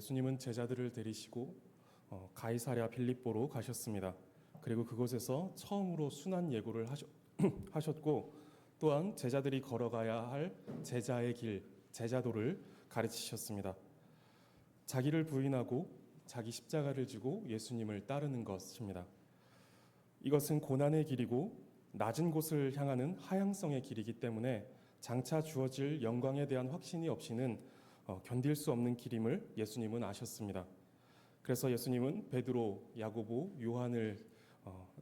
예수님은 제자들을 데리시고 가이사랴 빌립보로 가셨습니다. 그리고 그곳에서 처음으로 순환 예고를 하셨고 또한 제자들이 걸어가야 할 제자의 길, 제자도를 가르치셨습니다. 자기를 부인하고 자기 십자가를 지고 예수님을 따르는 것입니다. 이것은 고난의 길이고 낮은 곳을 향하는 하향성의 길이기 때문에 장차 주어질 영광에 대한 확신이 없이는 견딜 수 없는 길임을 예수님은 아셨습니다. 그래서 예수님은 베드로, 야고보, 요한을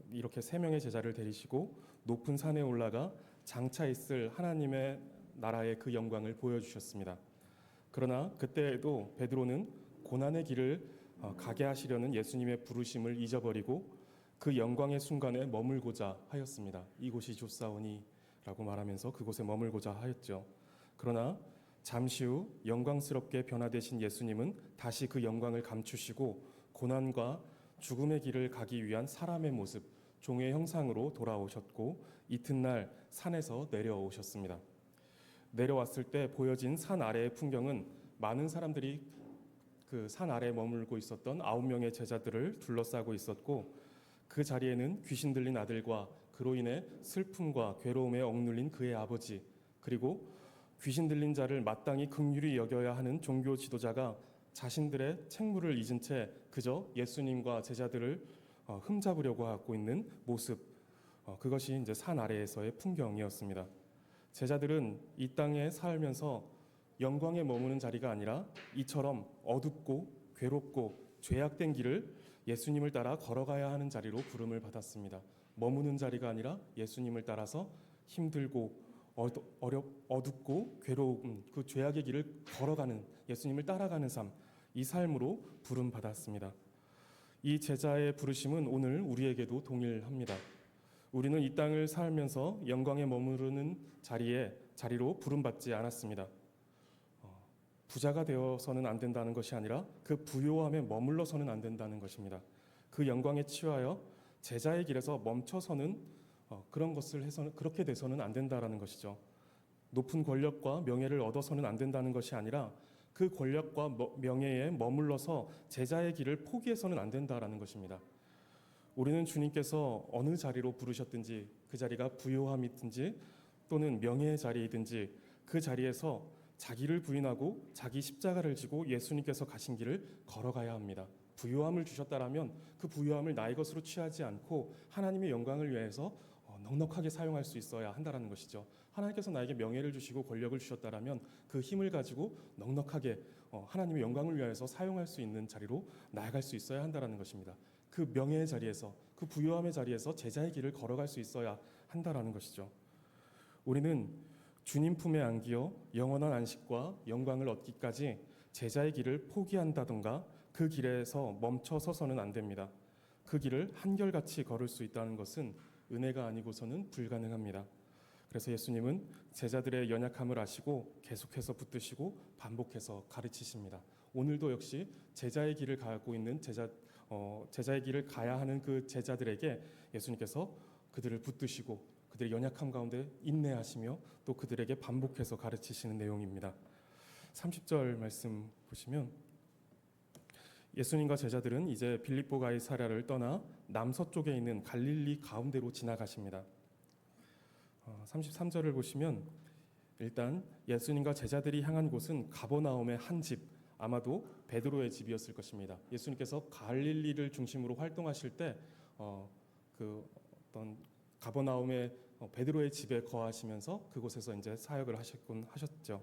이렇게 세 명의 제자를 데리시고 높은 산에 올라가 장차 있을 하나님의 나라의 그 영광을 보여주셨습니다. 그러나 그때에도 베드로는 고난의 길을 가게 하시려는 예수님의 부르심을 잊어버리고 그 영광의 순간에 머물고자 하였습니다. 이곳이 좋사오니라고 말하면서 그곳에 머물고자 하였죠. 그러나 잠시 후 영광스럽게 변화되신 예수님은 다시 그 영광을 감추시고 고난과 죽음의 길을 가기 위한 사람의 모습, 종의 형상으로 돌아오셨고 이튿날 산에서 내려오셨습니다. 내려왔을 때 보여진 산 아래의 풍경은 많은 사람들이 그 산 아래에 머물고 있었던 9명의 제자들을 둘러싸고 있었고 그 자리에는 귀신 들린 아들과 그로 인해 슬픔과 괴로움에 억눌린 그의 아버지, 그리고 귀신 들린 자를 마땅히 긍휼히 여겨야 하는 종교 지도자가 자신들의 책무를 잊은 채 그저 예수님과 제자들을 흠잡으려고 하고 있는 모습, 그것이 이제 산 아래에서의 풍경이었습니다. 제자들은 이 땅에 살면서 영광에 머무는 자리가 아니라 이처럼 어둡고 괴롭고 죄악된 길을 예수님을 따라 걸어가야 하는 자리로 부름을 받았습니다. 머무는 자리가 아니라 예수님을 따라서 힘들고 어둡고 괴로운 그 죄악의 길을 걸어가는, 예수님을 따라가는 삶, 이 삶으로 부름 받았습니다. 이 제자의 부르심은 오늘 우리에게도 동일합니다. 우리는 이 땅을 살면서 영광에 머무르는 자리로 부름받지 않았습니다. 부자가 되어서는 안 된다는 것이 아니라 그 부요함에 머물러서는 안 된다는 것입니다. 그 영광에 취하여 제자의 길에서 멈춰서는 그런 것을 해서는, 그렇게 돼서는 안 된다라는 것이죠. 높은 권력과 명예를 얻어서는 안 된다는 것이 아니라 그 권력과 명예에 머물러서 제자의 길을 포기해서는 안 된다라는 것입니다. 우리는 주님께서 어느 자리로 부르셨든지 그 자리가 부요함이든지 또는 명예의 자리이든지 그 자리에서 자기를 부인하고 자기 십자가를 지고 예수님께서 가신 길을 걸어가야 합니다. 부요함을 주셨다라면 그 부요함을 나의 것으로 취하지 않고 하나님의 영광을 위해서 넉넉하게 사용할 수 있어야 한다는 것이죠. 하나님께서 나에게 명예를 주시고 권력을 주셨다라면 그 힘을 가지고 넉넉하게 하나님의 영광을 위해서 사용할 수 있는 자리로 나아갈 수 있어야 한다는 것입니다. 그 명예의 자리에서, 그 부요함의 자리에서 제자의 길을 걸어갈 수 있어야 한다는 것이죠. 우리는 주님 품에 안기어 영원한 안식과 영광을 얻기까지 제자의 길을 포기한다던가 그 길에서 멈춰 서서는 안 됩니다. 그 길을 한결같이 걸을 수 있다는 것은 은혜가 아니고서는 불가능합니다. 그래서 예수님은 제자들의 연약함을 아시고 계속해서 붙드시고 반복해서 가르치십니다. 오늘도 역시 제자의 길을 가고 있는 제자의 길을 가야 하는 그 제자들에게 예수님께서 그들을 붙드시고 그들의 연약함 가운데 인내하시며 또 그들에게 반복해서 가르치시는 내용입니다. 30절 말씀 보시면 예수님과 제자들은 이제 빌립보 가이사랴를 떠나 남서쪽에 있는 갈릴리 가운데로 지나가십니다. 33절을 보시면 일단 예수님과 제자들이 향한 곳은 가버나움의 한 집, 아마도 베드로의 집이었을 것입니다. 예수님께서 갈릴리를 중심으로 활동하실 때 그 어떤 가버나움의 베드로의 집에 거하시면서 그곳에서 이제 사역을 하셨죠.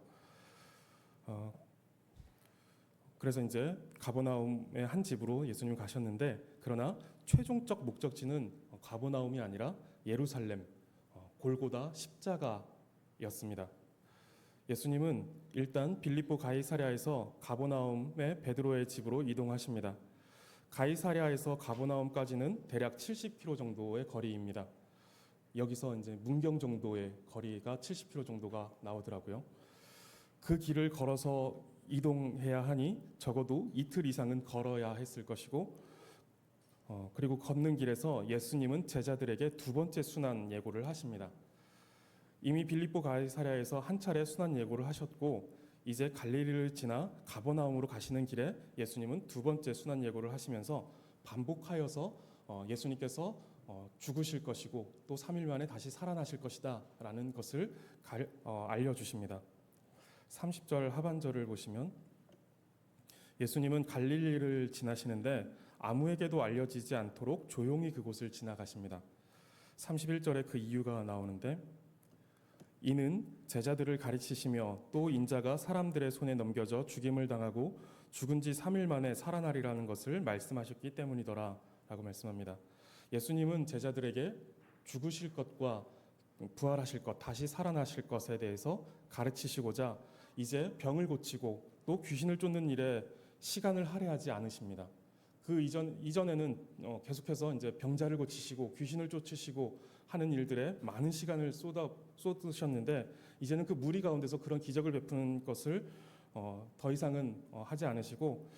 그래서 이제 가버나움의 한 집으로 예수님 가셨는데 그러나 최종적 목적지는 가버나움이 아니라 예루살렘, 골고다 십자가였습니다. 예수님은 일단 빌립보 가이사랴에서 가버나움의 베드로의 집으로 이동하십니다. 가이사랴에서 가버나움까지는 대략 70km 정도의 거리입니다. 여기서 이제 문경 정도의 거리가 70km 정도가 나오더라고요. 그 길을 걸어서 이동해야 하니 적어도 이틀 이상은 걸어야 했을 것이고 그리고 걷는 길에서 예수님은 제자들에게 두 번째 순환 예고를 하십니다. 이미 빌립보 가이사랴에서 한 차례 순환 예고를 하셨고 이제 갈릴리를 지나 가버나움으로 가시는 길에 예수님은 두 번째 순환 예고를 하시면서 반복하여서 예수님께서 죽으실 것이고 또 3일 만에 다시 살아나실 것이다 라는 것을 알려주십니다. 30절 하반절을 보시면 예수님은 갈릴리를 지나시는데 아무에게도 알려지지 않도록 조용히 그곳을 지나가십니다. 31절에 그 이유가 나오는데 이는 제자들을 가르치시며 또 인자가 사람들의 손에 넘겨져 죽임을 당하고 죽은 지 3일 만에 살아나리라는 것을 말씀하셨기 때문이더라 라고 말씀합니다. 예수님은 제자들에게 죽으실 것과 부활하실 것, 다시 살아나실 것에 대해서 가르치시고자 이제 병을 고치고 또 귀신을 쫓는 일에 시간을 할애하지 않으십니다. 그 이전에는 계속해서 이제 병자를 고치시고 귀신을 쫓으시고 하는 일들에 많은 시간을 쏟으셨는데 이제는 그 무리 가운데서 그런 기적을 베푸는 것을 더 이상은 하지 않으시고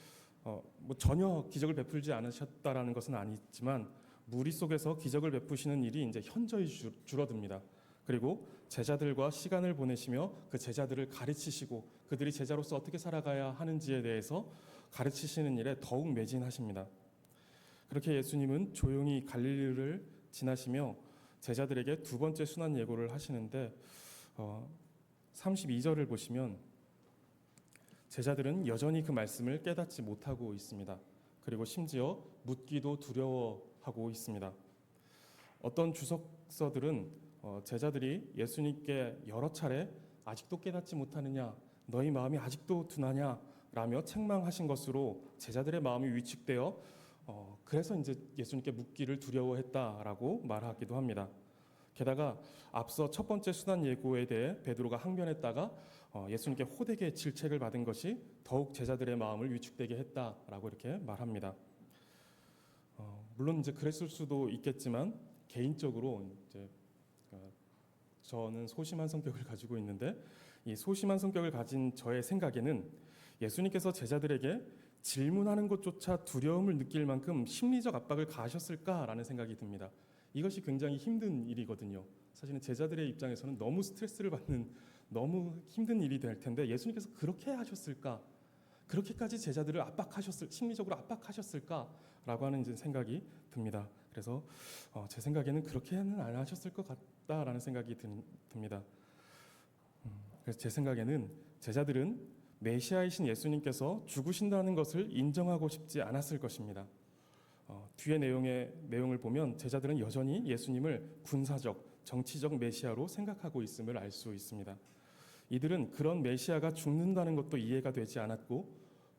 뭐 전혀 기적을 베풀지 않으셨다라는 것은 아니지만 무리 속에서 기적을 베푸시는 일이 이제 현저히 줄어듭니다. 그리고 제자들과 시간을 보내시며 그 제자들을 가르치시고 그들이 제자로서 어떻게 살아가야 하는지에 대해서 가르치시는 일에 더욱 매진하십니다. 그렇게 예수님은 조용히 갈릴리를 지나시며 제자들에게 두 번째 순환 예고를 하시는데 32절을 보시면 제자들은 여전히 그 말씀을 깨닫지 못하고 있습니다. 그리고 심지어 묻기도 두려워하고 있습니다. 어떤 주석서들은 제자들이 예수님께 여러 차례 아직도 깨닫지 못하느냐, 너희 마음이 아직도 둔하냐 라며 책망하신 것으로 제자들의 마음이 위축되어 그래서 이제 예수님께 묻기를 두려워했다라고 말하기도 합니다. 게다가 앞서 첫 번째 순환 예고에 대해 베드로가 항변했다가 예수님께 호되게 질책을 받은 것이 더욱 제자들의 마음을 위축되게 했다라고 이렇게 말합니다. 물론 이제 그랬을 수도 있겠지만 개인적으로 이제 저는 소심한 성격을 가지고 있는데 이 소심한 성격을 가진 저의 생각에는 예수님께서 제자들에게 질문하는 것조차 두려움을 느낄 만큼 심리적 압박을 가하셨을까라는 생각이 듭니다. 이것이 굉장히 힘든 일이거든요. 사실은 제자들의 입장에서는 너무 스트레스를 받는 너무 힘든 일이 될 텐데 예수님께서 그렇게 하셨을까? 그렇게까지 제자들을 심리적으로 압박하셨을까라고 하는 이제 생각이 듭니다. 그래서 제 생각에는 그렇게는 안 하셨을 것 같다라는 생각이 듭니다. 그래서 제 생각에는 제자들은 메시아이신 예수님께서 죽으신다는 것을 인정하고 싶지 않았을 것입니다. 뒤에 내용을 보면 제자들은 여전히 예수님을 군사적, 정치적 메시아로 생각하고 있음을 알 수 있습니다. 이들은 그런 메시아가 죽는다는 것도 이해가 되지 않았고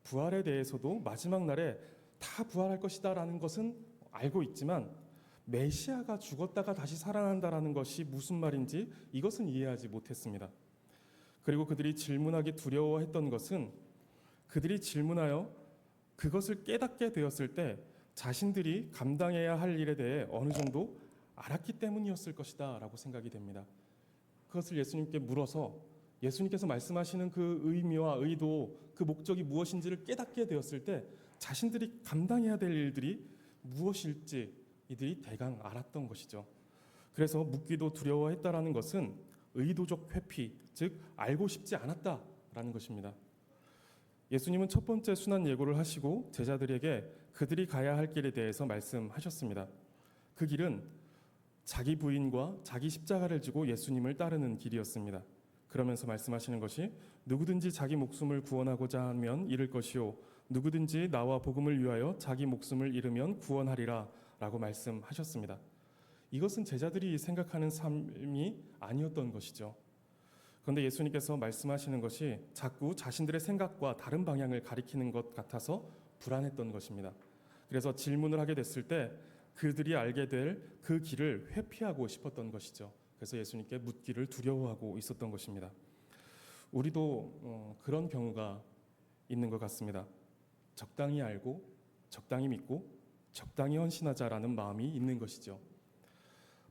부활에 대해서도 마지막 날에 다 부활할 것이다라는 것은 알고 있지만 메시아가 죽었다가 다시 살아난다라는 것이 무슨 말인지 이것은 이해하지 못했습니다. 그리고 그들이 질문하기 두려워했던 것은 그들이 질문하여 그것을 깨닫게 되었을 때 자신들이 감당해야 할 일에 대해 어느 정도 알았기 때문이었을 것이다 라고 생각이 됩니다. 그것을 예수님께 물어서 예수님께서 말씀하시는 그 의미와 의도, 그 목적이 무엇인지를 깨닫게 되었을 때 자신들이 감당해야 될 일들이 무엇일지 이들이 대강 알았던 것이죠. 그래서 묻기도 두려워했다라는 것은 의도적 회피, 즉 알고 싶지 않았다라는 것입니다. 예수님은 첫 번째 순환 예고를 하시고 제자들에게 그들이 가야 할 길에 대해서 말씀하셨습니다. 그 길은 자기 부인과 자기 십자가를 지고 예수님을 따르는 길이었습니다. 그러면서 말씀하시는 것이 누구든지 자기 목숨을 구원하고자 하면 잃을 것이요 누구든지 나와 복음을 위하여 자기 목숨을 잃으면 구원하리라 라고 말씀하셨습니다. 이것은 제자들이 생각하는 삶이 아니었던 것이죠. 그런데 예수님께서 말씀하시는 것이 자꾸 자신들의 생각과 다른 방향을 가리키는 것 같아서 불안했던 것입니다. 그래서 질문을 하게 됐을 때 그들이 알게 될 그 길을 회피하고 싶었던 것이죠. 그래서 예수님께 묻기를 두려워하고 있었던 것입니다. 우리도 그런 경우가 있는 것 같습니다. 적당히 알고 적당히 믿고 적당히 헌신하자라는 마음이 있는 것이죠.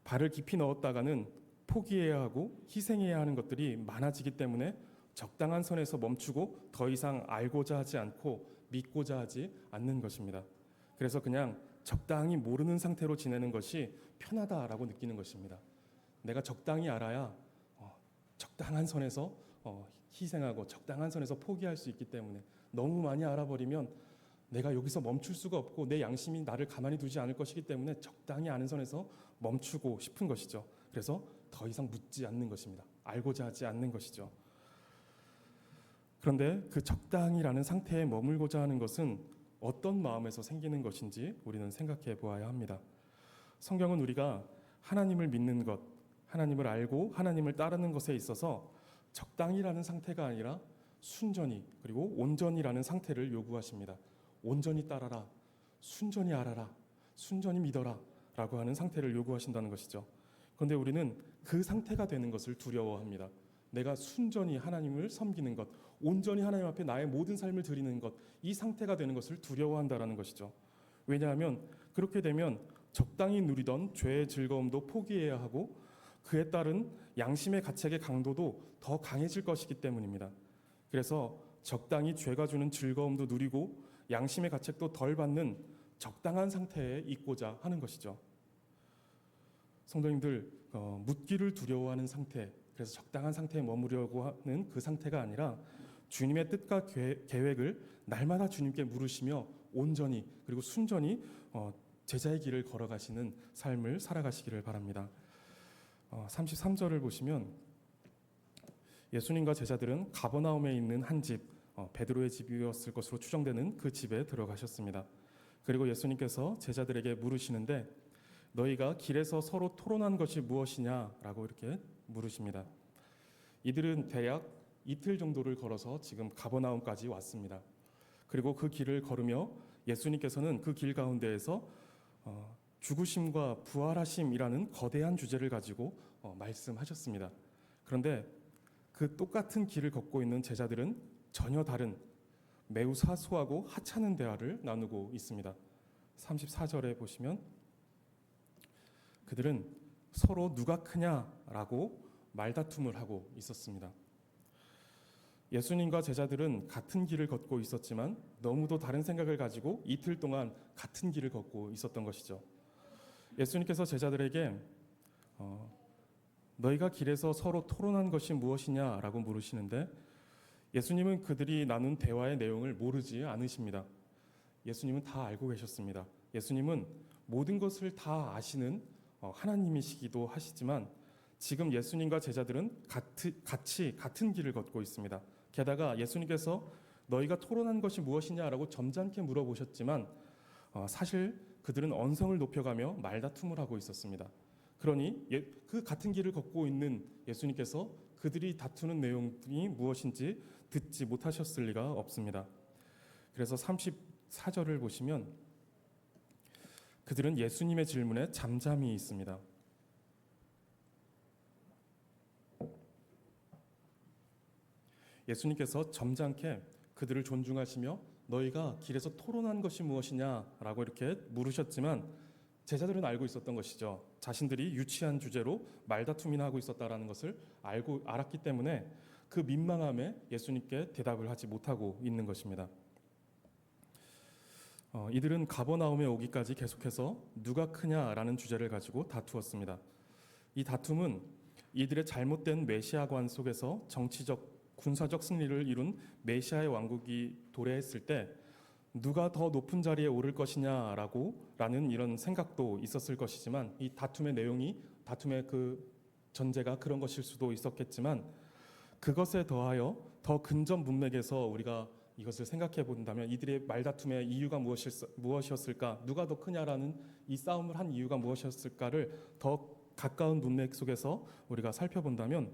발을 깊이 넣었다가는 포기해야 하고 희생해야 하는 것들이 많아지기 때문에 적당한 선에서 멈추고 더 이상 알고자 하지 않고 믿고자 하지 않는 것입니다. 그래서 그냥 적당히 모르는 상태로 지내는 것이 편하다라고 느끼는 것입니다. 내가 적당히 알아야 적당한 선에서 희생하고 적당한 선에서 포기할 수 있기 때문에 너무 많이 알아버리면 내가 여기서 멈출 수가 없고 내 양심이 나를 가만히 두지 않을 것이기 때문에 적당히 아는 선에서 멈추고 싶은 것이죠. 그래서 더 이상 묻지 않는 것입니다. 알고자 하지 않는 것이죠. 그런데 그 적당히라는 상태에 머물고자 하는 것은 어떤 마음에서 생기는 것인지 우리는 생각해 보아야 합니다. 성경은 우리가 하나님을 믿는 것, 하나님을 알고 하나님을 따르는 것에 있어서 적당히라는 상태가 아니라 순전히 그리고 온전히라는 상태를 요구하십니다. 온전히 따라라, 순전히 알아라, 순전히 믿어라 라고 하는 상태를 요구하신다는 것이죠. 그런데 우리는 그 상태가 되는 것을 두려워합니다. 내가 순전히 하나님을 섬기는 것, 온전히 하나님 앞에 나의 모든 삶을 드리는 것, 이 상태가 되는 것을 두려워한다라는 것이죠. 왜냐하면 그렇게 되면 적당히 누리던 죄의 즐거움도 포기해야 하고 그에 따른 양심의 가책의 강도도 더 강해질 것이기 때문입니다. 그래서 적당히 죄가 주는 즐거움도 누리고 양심의 가책도 덜 받는 적당한 상태에 있고자 하는 것이죠. 성도님들, 묻기를 두려워하는 상태, 그래서 적당한 상태에 머무려고 하는 그 상태가 아니라 주님의 뜻과 계획을 날마다 주님께 물으시며 온전히 그리고 순전히 제자의 길을 걸어가시는 삶을 살아가시기를 바랍니다. 33절을 보시면 예수님과 제자들은 가버나움에 있는 한 집, 베드로의 집이었을 것으로 추정되는 그 집에 들어가셨습니다. 그리고 예수님께서 제자들에게 물으시는데 너희가 길에서 서로 토론한 것이 무엇이냐라고 이렇게 물으십니다. 이들은 대략 이틀 정도를 걸어서 지금 가버나움까지 왔습니다. 그리고 그 길을 걸으며 예수님께서는 그 길 가운데에서 죽으심과 부활하심이라는 거대한 주제를 가지고 말씀하셨습니다. 그런데 그 똑같은 길을 걷고 있는 제자들은 전혀 다른 매우 사소하고 하찮은 대화를 나누고 있습니다. 34절에 보시면 그들은 서로 누가 크냐라고 말다툼을 하고 있었습니다. 예수님과 제자들은 같은 길을 걷고 있었지만 너무도 다른 생각을 가지고 이틀 동안 같은 길을 걷고 있었던 것이죠. 예수님께서 제자들에게 너희가 길에서 서로 토론한 것이 무엇이냐라고 물으시는데 예수님은 그들이 나눈 대화의 내용을 모르지 않으십니다. 예수님은 다 알고 계셨습니다. 예수님은 모든 것을 다 아시는 하나님이시기도 하시지만 지금 예수님과 제자들은 같이 같은 길을 걷고 있습니다. 게다가 예수님께서 너희가 토론한 것이 무엇이냐라고 점잖게 물어보셨지만 사실 그들은 언성을 높여가며 말다툼을 하고 있었습니다. 그러니 그 같은 길을 걷고 있는 예수님께서 그들이 다투는 내용이 무엇인지 듣지 못하셨을 리가 없습니다. 그래서 34절을 보시면 그들은 예수님의 질문에 잠잠히 있습니다. 예수님께서 점잖게 그들을 존중하시며 너희가 길에서 토론한 것이 무엇이냐라고 이렇게 물으셨지만 제자들은 알고 있었던 것이죠. 자신들이 유치한 주제로 말다툼이나 하고 있었다라는 것을 알았기 때문에 그 민망함에 예수님께 대답을 하지 못하고 있는 것입니다. 이들은 가버나움에 오기까지 계속해서 누가 크냐라는 주제를 가지고 다투었습니다. 이 다툼은 이들의 잘못된 메시아관 속에서 정치적 군사적 승리를 이룬 메시아의 왕국이 도래했을 때 누가 더 높은 자리에 오를 것이냐라는 이런 생각도 있었을 것이지만 이 다툼의 내용이 다툼의 그 전제가 그런 것일 수도 있었겠지만 그것에 더하여 더 근접 문맥에서 우리가 이것을 생각해 본다면 이들의 말다툼의 이유가 무엇이었을까, 누가 더 크냐라는 이 싸움을 한 이유가 무엇이었을까를 더 가까운 문맥 속에서 우리가 살펴본다면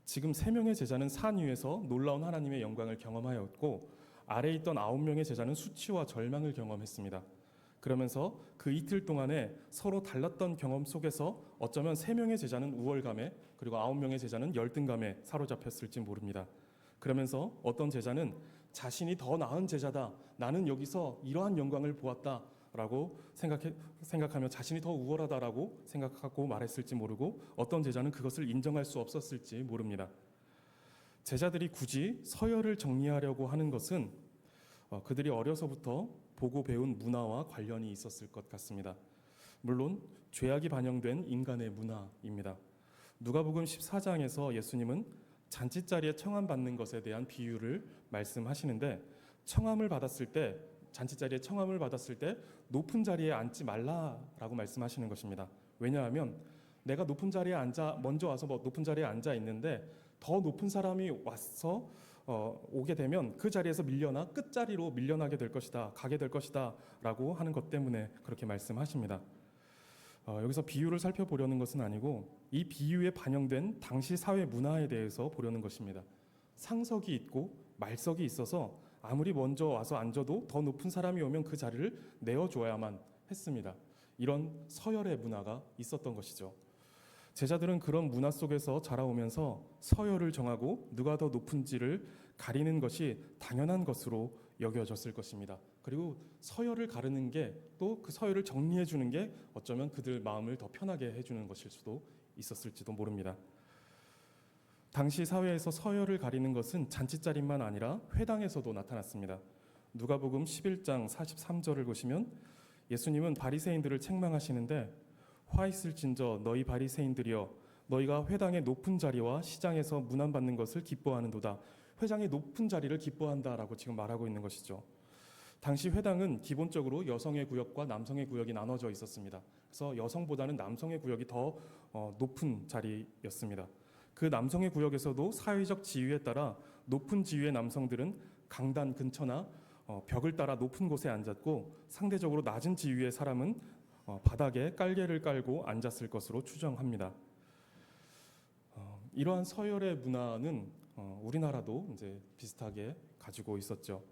지금 3명의 제자는 산 위에서 놀라운 하나님의 영광을 경험하였고 아래에 있던 9명의 제자는 수치와 절망을 경험했습니다. 그러면서 그 이틀 동안에 서로 달랐던 경험 속에서 어쩌면 3명의 제자는 우월감에 그리고 9명의 제자는 열등감에 사로잡혔을지 모릅니다. 그러면서 어떤 제자는 자신이 더 나은 제자다, 나는 여기서 이러한 영광을 보았다 라고 생각하며 자신이 더 우월하다라고 생각하고 말했을지 모르고 어떤 제자는 그것을 인정할 수 없었을지 모릅니다. 제자들이 굳이 서열을 정리하려고 하는 것은 그들이 어려서부터 보고 배운 문화와 관련이 있었을 것 같습니다. 물론 죄악이 반영된 인간의 문화입니다. 누가복음 14장에서 예수님은 잔치자리에 청함 받는 것에 대한 비유를 말씀하시는데, 청함을 받았을 때, 잔치자리에 청함을 받았을 때 높은 자리에 앉지 말라라고 말씀하시는 것입니다. 왜냐하면 내가 높은 자리에 먼저 와서 높은 자리에 앉아 있는데 더 높은 사람이 와서 오게 되면 그 자리에서 밀려나 끝자리로 밀려나게 될 것이다, 가게 될 것이다라고 하는 것 때문에 그렇게 말씀하십니다. 여기서 비유를 살펴보려는 것은 아니고 이 비유에 반영된 당시 사회 문화에 대해서 보려는 것입니다. 상석이 있고 말석이 있어서 아무리 먼저 와서 앉아도 더 높은 사람이 오면 그 자리를 내어줘야만 했습니다. 이런 서열의 문화가 있었던 것이죠. 제자들은 그런 문화 속에서 자라오면서 서열을 정하고 누가 더 높은지를 가리는 것이 당연한 것으로 여겨졌을 것입니다. 그리고 서열을 가르는 게, 또 그 서열을 정리해 주는 게 어쩌면 그들 마음을 더 편하게 해주는 것일 수도 있었을지도 모릅니다. 당시 사회에서 서열을 가리는 것은 잔치자리만 아니라 회당에서도 나타났습니다. 누가복음 11장 43절을 보시면 예수님은 바리새인들을 책망하시는데, 화 있을진저 너희 바리새인들이여, 너희가 회당의 높은 자리와 시장에서 문안받는 것을 기뻐하는도다. 회당의 높은 자리를 기뻐한다라고 지금 말하고 있는 것이죠. 당시 회당은 기본적으로 여성의 구역과 남성의 구역이 나눠져 있었습니다. 그래서 여성보다는 남성의 구역이 더 높은 자리였습니다. 그 남성의 구역에서도 사회적 지위에 따라 높은 지위의 남성들은 강단 근처나 벽을 따라 높은 곳에 앉았고, 상대적으로 낮은 지위의 사람은 바닥에 깔개를 깔고 앉았을 것으로 추정합니다. 이러한 서열의 문화는 우리나라도 이제 비슷하게 가지고 있었죠.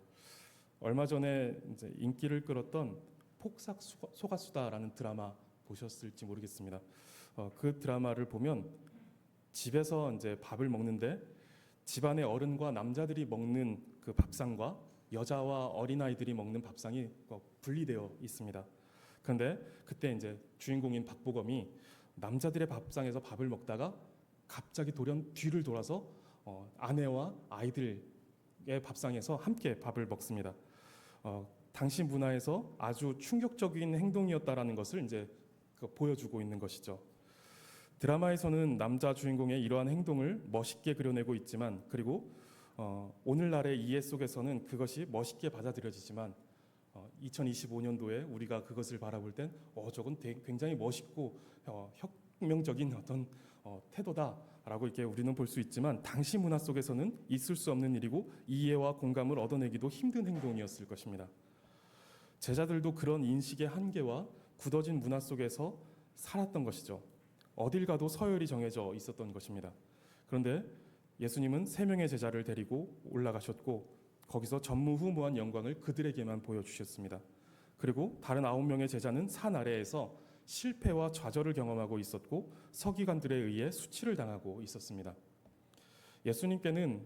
얼마 전에 이제 인기를 끌었던 폭삭 소가수다라는 드라마 보셨을지 모르겠습니다. 그 드라마를 보면 집에서 이제 밥을 먹는데 집안의 어른과 남자들이 먹는 그 밥상과 여자와 어린아이들이 먹는 밥상이 분리되어 있습니다. 그런데 그때 이제 주인공인 박보검이 남자들의 밥상에서 밥을 먹다가 갑자기 돌연 뒤를 돌아서 아내와 아이들의 밥상에서 함께 밥을 먹습니다. 당시 문화에서 아주 충격적인 행동이었다라는 것을 이제 보여주고 있는 것이죠. 드라마에서는 남자 주인공의 이러한 행동을 멋있게 그려내고 있지만, 그리고 오늘날의 이해 속에서는 그것이 멋있게 받아들여지지만 2025년도에 우리가 그것을 바라볼 땐 저건 굉장히 멋있고 혁명적인 어떤 태도다라고 이렇게 우리는 볼 수 있지만, 당시 문화 속에서는 있을 수 없는 일이고 이해와 공감을 얻어내기도 힘든 행동이었을 것입니다. 제자들도 그런 인식의 한계와 굳어진 문화 속에서 살았던 것이죠. 어딜 가도 서열이 정해져 있었던 것입니다. 그런데 예수님은 3명의 제자를 데리고 올라가셨고, 거기서 전무후무한 영광을 그들에게만 보여주셨습니다. 그리고 다른 9명의 제자는 산 아래에서 실패와 좌절을 경험하고 있었고, 서기관들에 의해 수치를 당하고 있었습니다. 예수님께서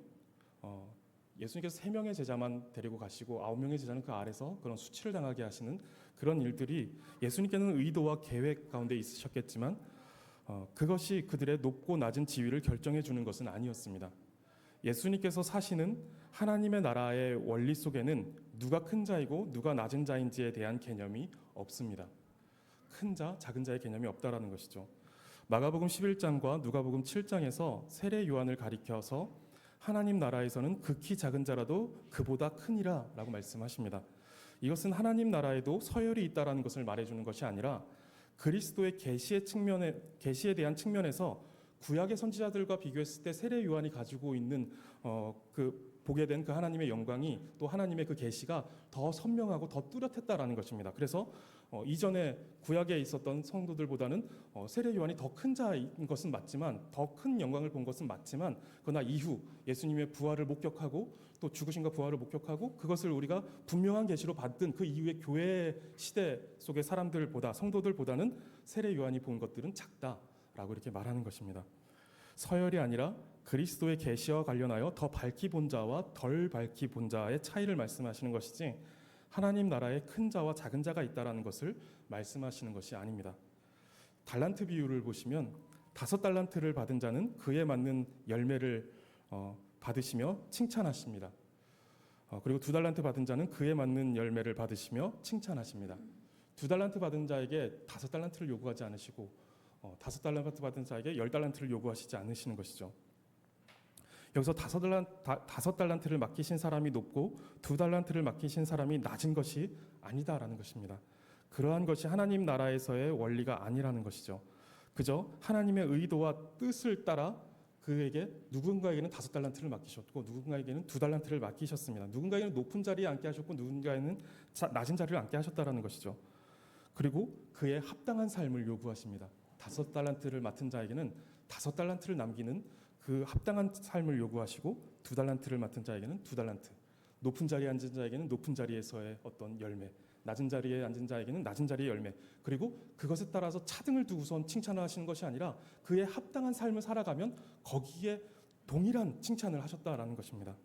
3명의 제자만 데리고 가시고 9명의 제자는 그 아래서 그런 수치를 당하게 하시는 그런 일들이 예수님께는 의도와 계획 가운데 있으셨겠지만 그것이 그들의 높고 낮은 지위를 결정해 주는 것은 아니었습니다. 예수님께서 사시는 하나님의 나라의 원리 속에는 누가 큰 자이고 누가 낮은 자인지에 대한 개념이 없습니다. 큰 자, 작은 자의 개념이 없다라는 것이죠. 마가복음 11장과 누가복음 7장에서 세례 요한을 가리켜서 하나님 나라에서는 극히 작은 자라도 그보다 크니라 라고 말씀하십니다. 이것은 하나님 나라에도 서열이 있다라는 것을 말해주는 것이 아니라 그리스도의 계시에 대한 측면에서 구약의 선지자들과 비교했을 때 세례 요한이 가지고 있는 보게 된 그 하나님의 영광이, 또 하나님의 그 계시가 더 선명하고 더 뚜렷했다라는 것입니다. 그래서 이전에 구약에 있었던 성도들보다는 세례 요한이 더 큰 자인 것은 맞지만, 더 큰 영광을 본 것은 맞지만, 그러나 이후 예수님의 부활을 목격하고 또 죽으심과 부활을 목격하고 그것을 우리가 분명한 계시로 받은 그 이후의 교회 시대 속의 사람들보다, 성도들보다는 세례 요한이 본 것들은 작다라고 이렇게 말하는 것입니다. 서열이 아니라 그리스도의 계시와 관련하여 더 밝히 본 자와 덜 밝히 본 자의 차이를 말씀하시는 것이지, 하나님 나라에 큰 자와 작은 자가 있다라는 것을 말씀하시는 것이 아닙니다. 달란트 비유를 보시면 5달란트를 받은 자는 그에 맞는 열매를 받으시며 칭찬하십니다. 그리고 2달란트 받은 자는 그에 맞는 열매를 받으시며 칭찬하십니다. 2달란트 받은 자에게 5달란트를 요구하지 않으시고 5달란트 받은 자에게 10달란트를 요구하시지 않으시는 것이죠. 여기서 다섯 달란트를 맡기신 사람이 높고 2달란트를 맡기신 사람이 낮은 것이 아니다라는 것입니다. 그러한 것이 하나님 나라에서의 원리가 아니라는 것이죠. 그저 하나님의 의도와 뜻을 따라 그에게 누군가에게는 5달란트를 맡기셨고 누군가에게는 2달란트를 맡기셨습니다. 누군가에게는 높은 자리에 앉게 하셨고 누군가에는 낮은 자리를 앉게 하셨다라는 것이죠. 그리고 그의 합당한 삶을 요구하십니다. 5달란트를 맡은 자에게는 5달란트를 남기는 그 합당한 삶을 요구하시고 2달란트를 맡은 자에게는 2달란트, 높은 자리에 앉은 자에게는 높은 자리에서의 어떤 열매, 낮은 자리에 앉은 자에게는 낮은 자리의 열매, 그리고 그것에 따라서 차등을 두고선 칭찬하시는 것이 아니라 그의 합당한 삶을 살아가면 거기에 동일한 칭찬을 하셨다라는 것입니다.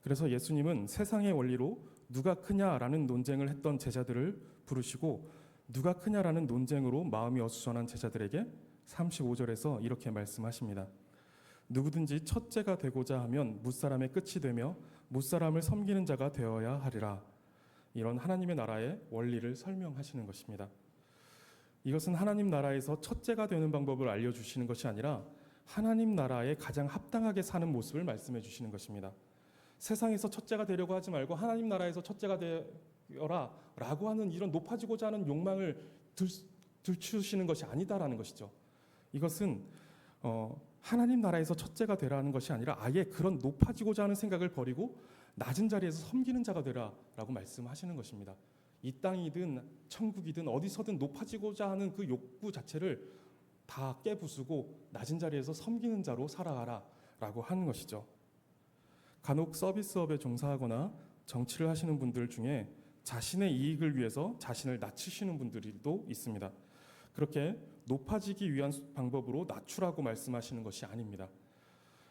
그래서 예수님은 세상의 원리로 누가 크냐라는 논쟁을 했던 제자들을 부르시고 누가 크냐라는 논쟁으로 마음이 어수선한 제자들에게 35절에서 이렇게 말씀하십니다. 누구든지 첫째가 되고자 하면 뭇사람의 끝이 되며 뭇사람을 섬기는 자가 되어야 하리라. 이런 하나님의 나라의 원리를 설명하시는 것입니다. 이것은 하나님 나라에서 첫째가 되는 방법을 알려주시는 것이 아니라 하나님 나라에 가장 합당하게 사는 모습을 말씀해 주시는 것입니다. 세상에서 첫째가 되려고 하지 말고 하나님 나라에서 첫째가 되어라 라고 하는 이런 높아지고자 하는 욕망을 들추시는 것이 아니다라는 것이죠. 이것은 하나님 나라에서 첫째가 되라는 것이 아니라 아예 그런 높아지고자 하는 생각을 버리고 낮은 자리에서 섬기는 자가 되라라고 말씀하시는 것입니다. 이 땅이든 천국이든 어디서든 높아지고자 하는 그 욕구 자체를 다 깨부수고 낮은 자리에서 섬기는 자로 살아가라라고 하는 것이죠. 간혹 서비스업에 종사하거나 정치를 하시는 분들 중에 자신의 이익을 위해서 자신을 낮추시는 분들도 있습니다. 그렇게 높아지기 위한 방법으로 낮추라고 말씀하시는 것이 아닙니다.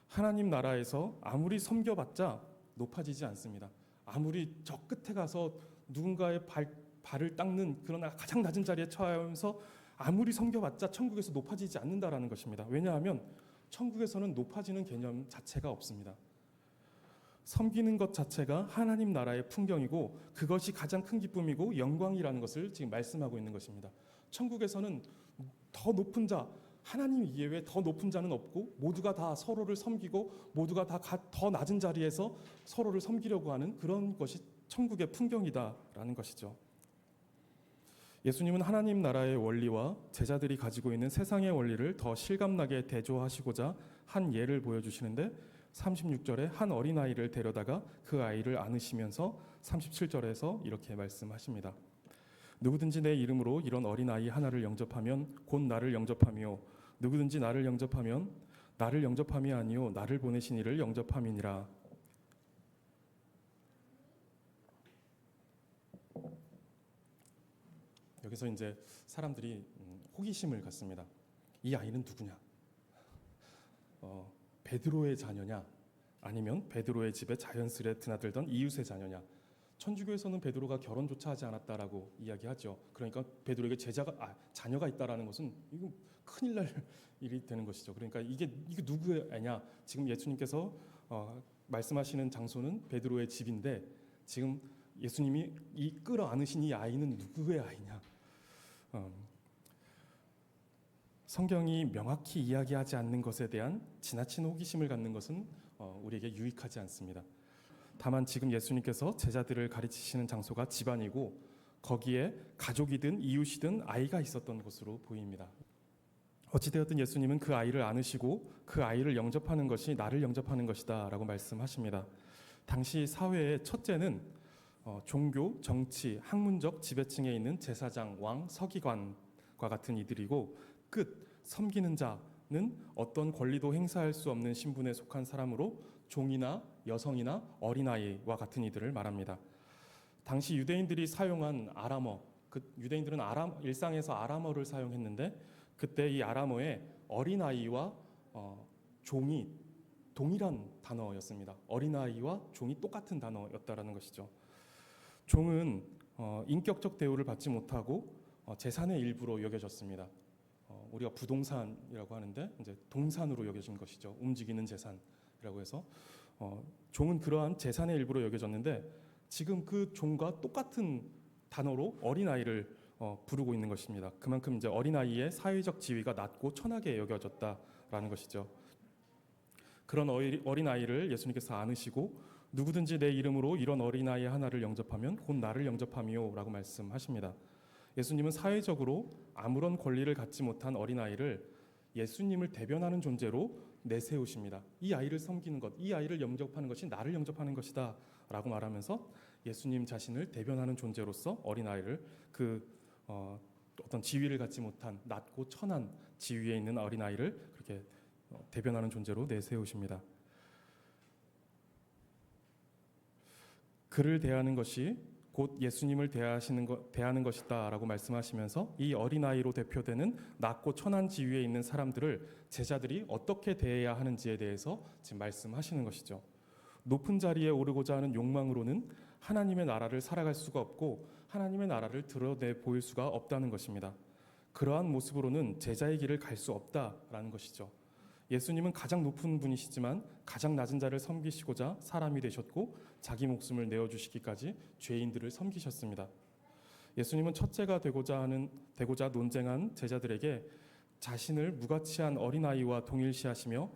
하나님 나라에서 아무리 섬겨봤자 높아지지 않습니다. 아무리 저 끝에 가서 누군가의 발을 닦는 그런 가장 낮은 자리에 처하면서 아무리 섬겨봤자 천국에서 높아지지 않는다라는 것입니다. 왜냐하면 천국에서는 높아지는 개념 자체가 없습니다. 섬기는 것 자체가 하나님 나라의 풍경이고 그것이 가장 큰 기쁨이고 영광이라는 것을 지금 말씀하고 있는 것입니다. 천국에서는 더 높은 자, 하나님 이외에 더 높은 자는 없고 모두가 다 서로를 섬기고 모두가 다 더 낮은 자리에서 서로를 섬기려고 하는 그런 것이 천국의 풍경이다라는 것이죠. 예수님은 하나님 나라의 원리와 제자들이 가지고 있는 세상의 원리를 더 실감나게 대조하시고자 한 예를 보여주시는데 36절에 한 어린아이를 데려다가 그 아이를 안으시면서 37절에서 이렇게 말씀하십니다. 누구든지 내 이름으로 이런 어린아이 하나를 영접하면 곧 나를 영접하며 누구든지 나를 영접하면 나를 영접함이 아니요 나를 보내신 이를 영접함이니라. 여기서 이제 사람들이 호기심을 갖습니다. 이 아이는 누구냐? 베드로의 자녀냐? 아니면 베드로의 집에 자연스레 드나들던 이웃의 자녀냐? 천주교에서는 베드로가 결혼조차 하지 않았다라고 이야기하죠. 그러니까 베드로에게 자녀가 있다라는 것은 이거 큰일 날 일이 되는 것이죠. 그러니까 이게 누구의 아이냐? 지금 예수님께서 말씀하시는 장소는 베드로의 집인데 지금 예수님이 끌어안으신 이 아이는 누구의 아이냐? 성경이 명확히 이야기하지 않는 것에 대한 지나친 호기심을 갖는 것은 우리에게 유익하지 않습니다. 다만 지금 예수님께서 제자들을 가르치시는 장소가 집안이고 거기에 가족이든 이웃이든 아이가 있었던 것으로 보입니다. 어찌되었든 예수님은 그 아이를 안으시고 그 아이를 영접하는 것이 나를 영접하는 것이다 라고 말씀하십니다. 당시 사회의 첫째는 종교, 정치, 학문적 지배층에 있는 제사장, 왕, 서기관과 같은 이들이고 섬기는 자는 어떤 권리도 행사할 수 없는 신분에 속한 사람으로 종이나 여성이나 어린아이와 같은 이들을 말합니다. 당시 유대인들이 사용한 아람어, 유대인들은 일상에서 아람어를 사용했는데 그때 이 아람어에 어린아이와 종이 동일한 단어였습니다. 어린아이와 종이 똑같은 단어였다라는 것이죠. 종은 인격적 대우를 받지 못하고 재산의 일부로 여겨졌습니다. 우리가 부동산이라고 하는데 이제 동산으로 여겨진 것이죠. 움직이는 재산이라고 해서 종은 그러한 재산의 일부로 여겨졌는데 지금 그 종과 똑같은 단어로 어린아이를 부르고 있는 것입니다. 그만큼 이제 어린아이의 사회적 지위가 낮고 천하게 여겨졌다라는 것이죠. 그런 어린아이를 예수님께서 안으시고 누구든지 내 이름으로 이런 어린아이 하나를 영접하면 곧 나를 영접함이요 라고 말씀하십니다. 예수님은 사회적으로 아무런 권리를 갖지 못한 어린아이를 예수님을 대변하는 존재로 내세우십니다. 이 아이를 섬기는 것, 이 아이를 영접하는 것이 나를 영접하는 것이다 라고 말하면서 예수님 자신을 대변하는 존재로서 어린아이를 어떤 지위를 갖지 못한 낮고 천한 지위에 있는 어린아이를 그렇게 대변하는 존재로 내세우십니다. 그를 대하는 것이 곧 예수님을 대하는 것이다 라고 말씀하시면서 이 어린아이로 대표되는 낮고 천한 지위에 있는 사람들을 제자들이 어떻게 대해야 하는지에 대해서 지금 말씀하시는 것이죠. 높은 자리에 오르고자 하는 욕망으로는 하나님의 나라를 살아갈 수가 없고 하나님의 나라를 드러내 보일 수가 없다는 것입니다. 그러한 모습으로는 제자의 길을 갈 수 없다라는 것이죠. 예수님은 가장 높은 분이시지만 가장 낮은 자를 섬기시고자 사람이 되셨고 자기 목숨을 내어주시기까지 죄인들을 섬기셨습니다. 예수님은 첫째가 되고자 논쟁한 제자들에게 자신을 무가치한 어린아이와 동일시하시며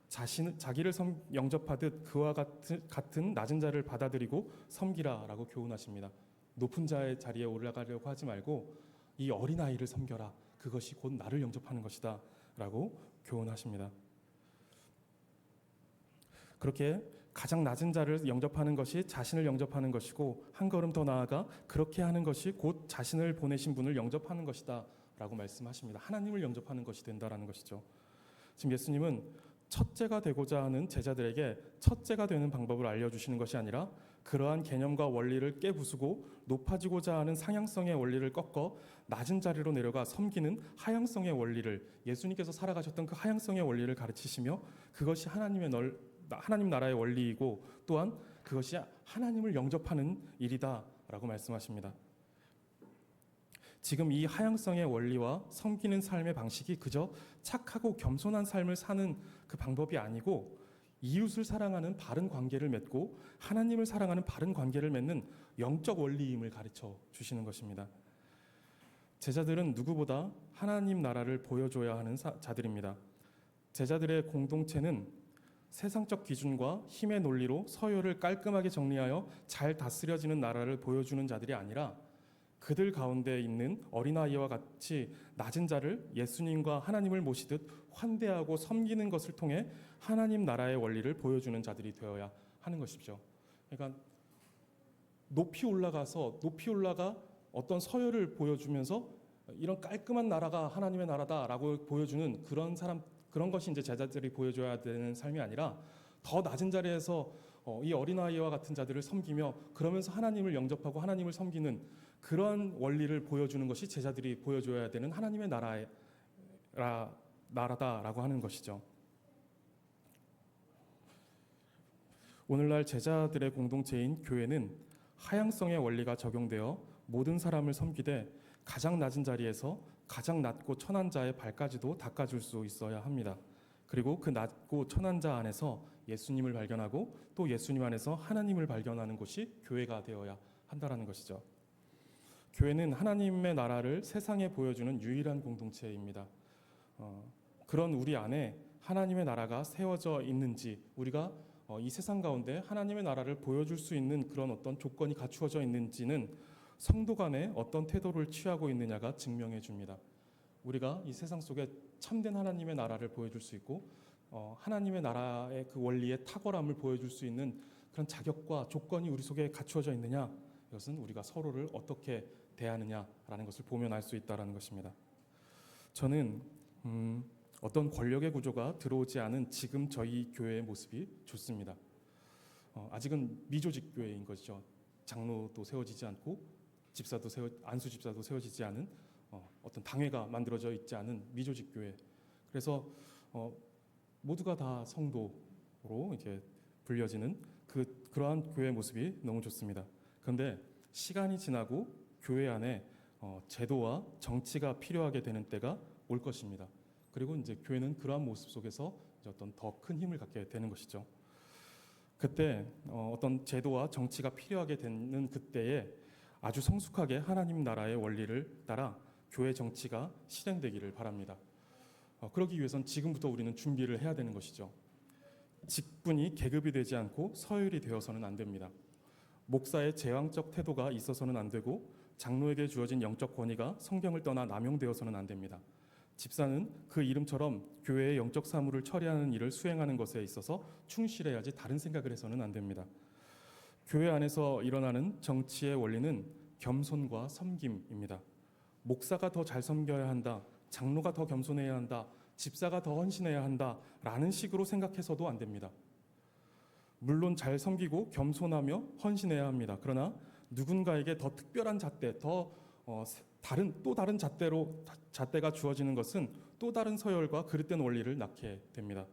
자기를 영접하듯 그와 같은 낮은 자를 받아들이고 섬기라라고 교훈하십니다. 높은 자의 자리에 올라가려고 하지 말고 이 어린아이를 섬겨라. 그것이 곧 나를 영접하는 것이다 라고 교훈하십니다. 그렇게 가장 낮은 자를 영접하는 것이 자신을 영접하는 것이고 한 걸음 더 나아가 그렇게 하는 것이 곧 자신을 보내신 분을 영접하는 것이다 라고 말씀하십니다. 하나님을 영접하는 것이 된다라는 것이죠. 지금 예수님은 첫째가 되고자 하는 제자들에게 첫째가 되는 방법을 알려주시는 것이 아니라 그러한 개념과 원리를 깨부수고 높아지고자 하는 상향성의 원리를 꺾어 낮은 자리로 내려가 섬기는 하향성의 원리를, 예수님께서 살아가셨던 그 하향성의 원리를 가르치시며 그것이 하나님 나라의 원리이고 또한 그것이 하나님을 영접하는 일이다라고 말씀하십니다. 지금 이 하향성의 원리와 섬기는 삶의 방식이 그저 착하고 겸손한 삶을 사는 그 방법이 아니고 이웃을 사랑하는 바른 관계를 맺고 하나님을 사랑하는 바른 관계를 맺는 영적 원리임을 가르쳐 주시는 것입니다. 제자들은 누구보다 하나님 나라를 보여줘야 하는 자들입니다. 제자들의 공동체는 세상적 기준과 힘의 논리로 서열을 깔끔하게 정리하여 잘 다스려지는 나라를 보여주는 자들이 아니라 그들 가운데 있는 어린아이와 같이 낮은 자를 예수님과 하나님을 모시듯 환대하고 섬기는 것을 통해 하나님 나라의 원리를 보여주는 자들이 되어야 하는 것이죠. 그러니까 높이 올라가 어떤 서열을 보여주면서 이런 깔끔한 나라가 하나님의 나라다라고 보여주는 그런 것이 이제 제자들이 보여줘야 되는 삶이 아니라 더 낮은 자리에서 이 어린아이와 같은 자들을 섬기며 그러면서 하나님을 영접하고 하나님을 섬기는 그런 원리를 보여주는 것이 제자들이 보여줘야 되는 하나님의 나라다라고 하는 것이죠. 오늘날 제자들의 공동체인 교회는 하향성의 원리가 적용되어 모든 사람을 섬기되 가장 낮은 자리에서 가장 낮고 천한 자의 발까지도 닦아줄 수 있어야 합니다. 그리고 그 낮고 천한 자 안에서 예수님을 발견하고 또 예수님 안에서 하나님을 발견하는 곳이 교회가 되어야 한다는 것이죠. 교회는 하나님의 나라를 세상에 보여주는 유일한 공동체입니다. 그런 우리 안에 하나님의 나라가 세워져 있는지, 우리가 이 세상 가운데 하나님의 나라를 보여줄 수 있는 그런 어떤 조건이 갖추어져 있는지는 성도 간에 어떤 태도를 취하고 있느냐가 증명해 줍니다. 우리가 이 세상 속에 참된 하나님의 나라를 보여줄 수 있고 하나님의 나라의 그 원리의 탁월함을 보여줄 수 있는 그런 자격과 조건이 우리 속에 갖추어져 있느냐, 이것은 우리가 서로를 어떻게 대하느냐라는 것을 보면 알 수 있다는 것입니다. 저는 어떤 권력의 구조가 들어오지 않은 지금 저희 교회의 모습이 좋습니다. 아직은 미조직 교회인 것이죠. 장로도 세워지지 않고 안수 집사도 세워지지 않은 어떤 당회가 만들어져 있지 않은 미조직 교회. 그래서 모두가 다 성도로 이렇게 불려지는 그러한 교회 모습이 너무 좋습니다. 그런데 시간이 지나고 교회 안에 제도와 정치가 필요하게 되는 때가 올 것입니다. 그리고 이제 교회는 그러한 모습 속에서 이제 어떤 더 큰 힘을 갖게 되는 것이죠. 그때 어떤 제도와 정치가 필요하게 되는 그때에 아주 성숙하게 하나님 나라의 원리를 따라 교회 정치가 실행되기를 바랍니다. 그러기 위해선 지금부터 우리는 준비를 해야 되는 것이죠. 직분이 계급이 되지 않고 서열이 되어서는 안 됩니다. 목사의 제왕적 태도가 있어서는 안 되고 장로에게 주어진 영적 권위가 성경을 떠나 남용되어서는 안 됩니다. 집사는 그 이름처럼 교회의 영적 사물을 처리하는 일을 수행하는 것에 있어서 충실해야지 다른 생각을 해서는 안 됩니다. 교회 안에서 일어나는 정치의 원리는 겸손과 섬김입니다. 목사가 더 잘 섬겨야 한다, 장로가 더 겸손해야 한다, 집사가 더 헌신해야 한다라는 식으로 생각해서도 안 됩니다. 물론 잘 섬기고 겸손하며 헌신해야 합니다. 그러나 누군가에게 더 특별한 잣대, 또 다른 잣대가 주어지는 것은 또 다른 서열과 그릇된 원리를 낳게 됩니다.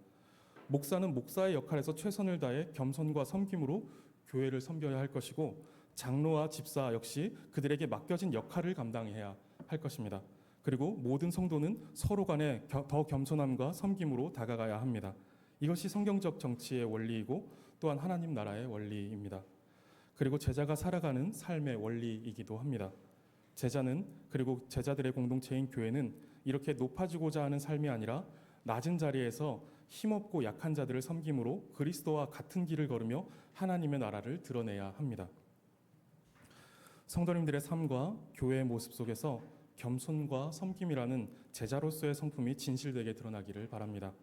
목사는 목사의 역할에서 최선을 다해 겸손과 섬김으로 교회를 섬겨야 할 것이고, 장로와 집사 역시 그들에게 맡겨진 역할을 감당해야 할 것입니다. 그리고 모든 성도는 서로 간에 더 겸손함과 섬김으로 다가가야 합니다. 이것이 성경적 정치의 원리이고 또한 하나님 나라의 원리입니다. 그리고 제자가 살아가는 삶의 원리이기도 합니다. 제자는, 그리고 제자들의 공동체인 교회는 이렇게 높아지고자 하는 삶이 아니라 낮은 자리에서 힘없고 약한 자들을 섬김으로 그리스도와 같은 길을 걸으며 하나님의 나라를 드러내야 합니다. 성도님들의 삶과 교회의 모습 속에서 겸손과 섬김이라는 제자로서의 성품이 진실되게 드러나기를 바랍니다.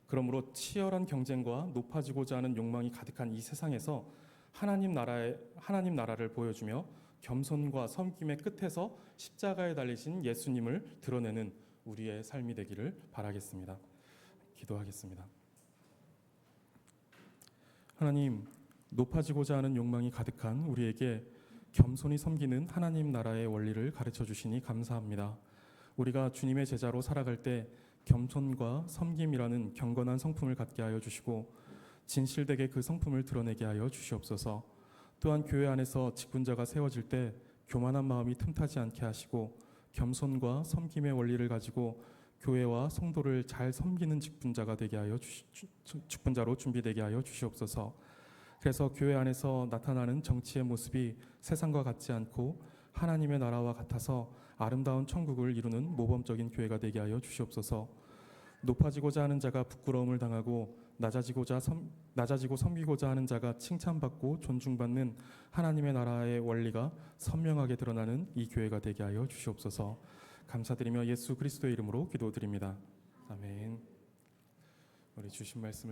그러므로 치열한 경쟁과 높아지고자 하는 욕망이 가득한 이 세상에서 하나님 나라를 보여주며 겸손과 섬김의 끝에서 십자가에 달리신 예수님을 드러내는 우리의 삶이 되기를 바라겠습니다. 기도하겠습니다. 하나님, 높아지고자 하는 욕망이 가득한 우리에게 겸손히 섬기는 하나님 나라의 원리를 가르쳐 주시니 감사합니다. 우리가 주님의 제자로 살아갈 때 겸손과 섬김이라는 경건한 성품을 갖게 하여 주시고 진실되게 그 성품을 드러내게 하여 주시옵소서. 또한 교회 안에서 직분자가 세워질 때 교만한 마음이 틈타지 않게 하시고 겸손과 섬김의 원리를 가지고 교회와 성도를 잘 섬기는 직분자로 준비되게 하여 주시옵소서. 그래서 교회 안에서 나타나는 정치의 모습이 세상과 같지 않고 하나님의 나라와 같아서 아름다운 천국을 이루는 모범적인 교회가 되게 하여 주시옵소서. 높아지고자 하는 자가 부끄러움을 당하고 낮아지고 섬기고자 하는 자가 칭찬받고 존중받는 하나님의 나라의 원리가 선명하게 드러나는 이 교회가 되게 하여 주시옵소서. 감사드리며 예수 그리스도의 이름으로 기도드립니다. 아멘. 우리 주신 말씀을